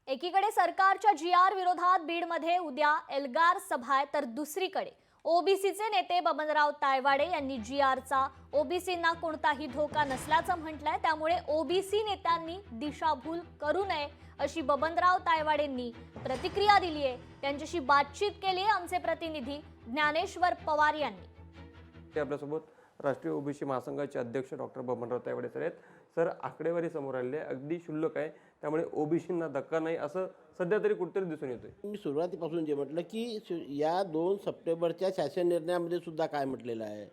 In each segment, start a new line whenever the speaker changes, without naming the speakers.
एकीकडे सरकारच्या जी.आर विरोधात बीडमध्ये उद्या एल्गार सभा आहे, तर दुसरीकडे ओबीसीचे नेते बबनराव तायवाडे यांनी जी.आरचा ओबीसींना कोणताही धोका नसल्याचं म्हटलंय। त्यामुळे ओबीसी नेत्यांनी दिशाभूल करू नये अशी बबनराव तायवाडेंनी प्रतिक्रिया दिली आहे। त्यांच्याशी बातचीत केली आहे आमचे प्रतिनिधी ज्ञानेश्वर पवार यांनी।
आपल्यासोबत राष्ट्रीय ओबीसी महासंघाचे अध्यक्ष डॉक्टर बबनराव तायवाडे सर आहेत। सर, आकडेवारी समोर आलेली आहे, अगदी क्षुल्लक आहे, त्यामुळे ओबीसींना धक्का नाही असं सध्या तरी कुठेतरी दिसून येतोय।
मी सुरुवातीपासून जे म्हटलं की या 2 सप्टेंबरच्या शासन निर्णयामध्ये सुद्धा काय म्हटलेलं आहे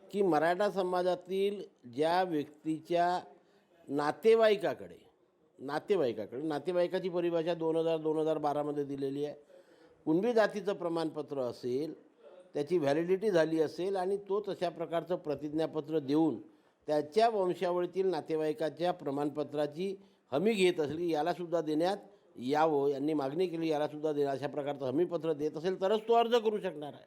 की मराठा समाजातील ज्या व्यक्तीच्या नातेवाईकाची परिभाषा 2012 मध्ये दिलेली आहे। कुणबी जातीचं प्रमाणपत्र असेल, त्याची व्हॅलिडिटी झाली असेल आणि तो तशा प्रकारचं प्रतिज्ञापत्र देऊन त्याच्या वंशावळीतील नातेवाईकाच्या प्रमाणपत्राची हमी घेत असेल की यालासुद्धा देण्यात यावं, यांनी मागणी केली यालासुद्धा देणं, अशा प्रकारचं हमीपत्र देत असेल तरच तो अर्ज करू शकणार आहे।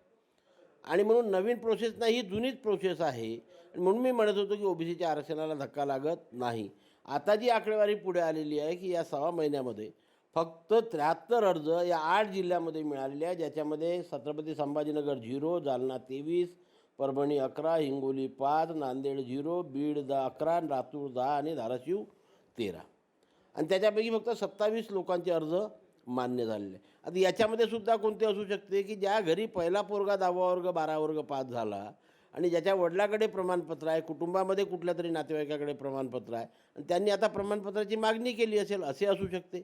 आणि म्हणून नवीन प्रोसेस नाही, ही जुनीच प्रोसेस आहे। म्हणून मी म्हणत होतो की ओबीसीच्या आरक्षणाला धक्का लागत नाही। आता जी आकडेवारी पुढे आलेली आहे की या 6 महिन्यामध्ये फक्त 73 अर्ज या 8 जिल्ह्यामध्ये मिळालेले आहे, ज्याच्यामध्ये छत्रपती संभाजीनगर 0, जालना 23, परभणी 11, हिंगोली 5, नांदेड 0, बीड 11, लातूर 10 आणि धाराशिव 13। आणि त्याच्यापैकी फक्त 27 लोकांचे अर्ज मान्य झालेले। आता याच्यामध्ये सुद्धा कोणते असू शकते की ज्या घरी पहिला पोरगा 10वा वर्ग 12 वर्ग पास झाला आणि ज्याच्या वडिलाकडे प्रमाणपत्र आहे, कुटुंबामध्ये कुठल्या तरी नातेवाईकाकडे प्रमाणपत्र आहे आणि त्यांनी आता प्रमाणपत्राची मागणी केली असेल, असे असू शकते।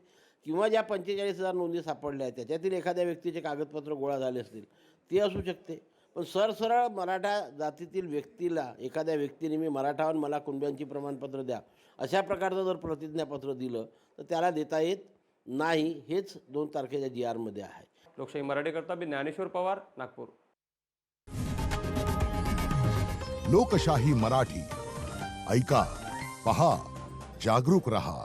किंवा ज्या 45,000 नोंदी सापडल्या आहेत त्याच्यातील एखाद्या व्यक्तीचे कागदपत्र गोळा झाले असतील ते असू शकते। पण सरसरळ मराठा जातीतील व्यक्तीला एखाद्या व्यक्तीने मी मराठा मला कुणब्यांची प्रमाणपत्र द्या अशा प्रकारचं जर प्रतिज्ञापत्र दिलं तर त्याला देता येत नाही। हेच 2 तारखेच्या जी.आरमध्ये आहे।
लोकशाही मराठीकरता मी ज्ञानेश्वर पवार, नागपूर।
लोकशाही मराठी ऐका, पहा, जागरूक रहा।